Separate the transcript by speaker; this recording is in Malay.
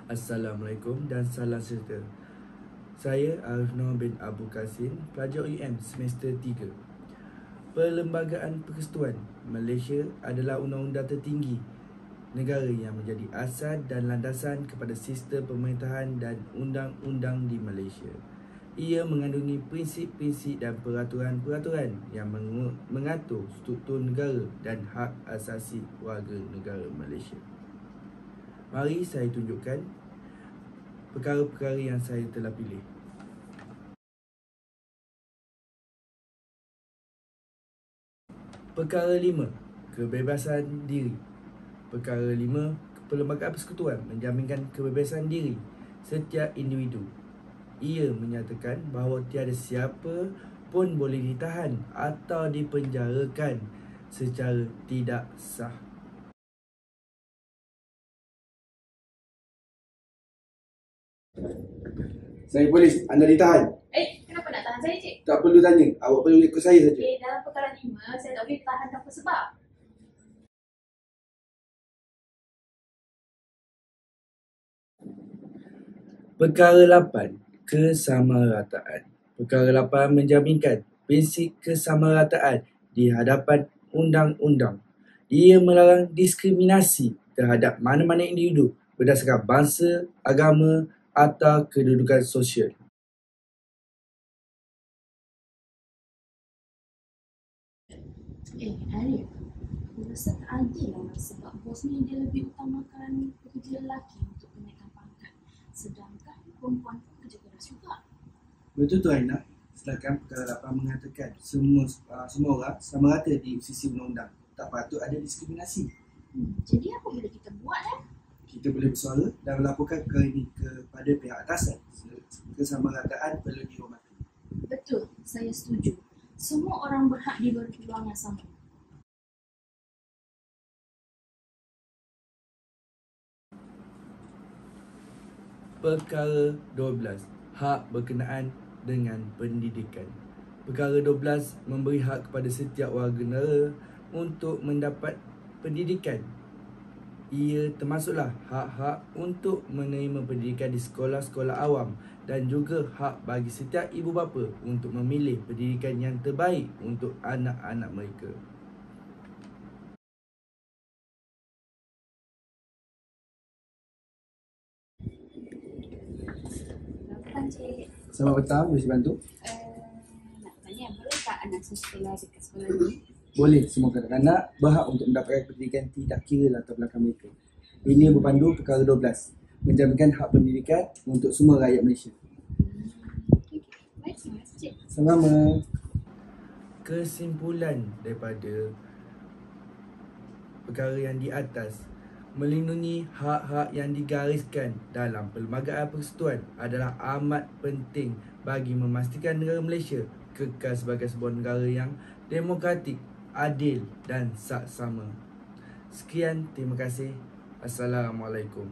Speaker 1: Assalamualaikum dan salam sejahtera. Saya Arif Noor bin Abu Qasim, pelajar UM semester 3. Perlembagaan Persekutuan Malaysia adalah undang-undang tertinggi negara yang menjadi asas dan landasan kepada sistem pemerintahan dan undang-undang di Malaysia. Ia mengandungi prinsip-prinsip dan peraturan-peraturan yang mengatur struktur negara dan hak asasi warga negara Malaysia. Mari saya tunjukkan perkara-perkara yang saya telah pilih. Perkara 5. Kebebasan diri. Perkara 5. Perlembagaan Persekutuan menjaminkan kebebasan diri setiap individu. Ia menyatakan bahawa tiada siapa pun boleh ditahan atau dipenjarakan secara tidak sah.
Speaker 2: Saya polis, anda ditahan.
Speaker 3: Kenapa nak tahan saya, Cik?
Speaker 2: Tak perlu tanya, awak perlu ikut saya saja.
Speaker 3: Dalam perkara 5, saya tak boleh tahan tanpa sebab.
Speaker 1: Perkara 8. Kesamarataan. Perkara 8 menjaminkan prinsip kesamarataan di hadapan undang-undang. Ia melarang diskriminasi terhadap mana-mana individu berdasarkan bangsa, agama atau kedudukan sosial.
Speaker 3: Arif, aku rasa tak adil lah sebab bos ni dia lebih utamakan pekerja lelaki untuk kenaikan pangkat. Sedangkan perempuan pun kerja keras juga.
Speaker 2: Betul tu Aina. Sedangkan perkara 8 mengatakan semua orang sama rata di sisi undang-undang. Tak patut ada diskriminasi.
Speaker 3: Jadi apa boleh kita buat
Speaker 2: Kita boleh bersuara dan melaporkan perkara ini kepada pihak atasan. Kesamarataan perlu dihormati.
Speaker 3: Betul, saya setuju. Semua orang berhak diberi peluang yang sama.
Speaker 1: Perkara 12. Hak berkenaan dengan pendidikan. Perkara 12 memberi hak kepada setiap warga negara untuk mendapat pendidikan. Ia termasuklah hak-hak untuk menerima pendidikan di sekolah-sekolah awam dan juga hak bagi setiap ibu bapa untuk memilih pendidikan yang terbaik untuk anak-anak mereka.
Speaker 3: Selamat Cik.
Speaker 2: Selamat petang, boleh bantu?
Speaker 3: Nak tanya, boleh tak anak saya sekolah dekat sekolah ni?
Speaker 2: Boleh, semua kanak-kanak berhak untuk mendapatkan pendidikan tidak kira latar belakang mereka. Ini berpandu perkara 12, menjaminkan hak pendidikan untuk semua rakyat Malaysia.
Speaker 3: Baik, terima kasih Cik.
Speaker 2: Sama.
Speaker 1: Kesimpulan daripada perkara yang di atas, melindungi hak-hak yang digariskan dalam Perlembagaan Persekutuan adalah amat penting bagi memastikan negara Malaysia kekal sebagai sebuah negara yang demokratik, adil dan saksama. Sekian, terima kasih. Assalamualaikum.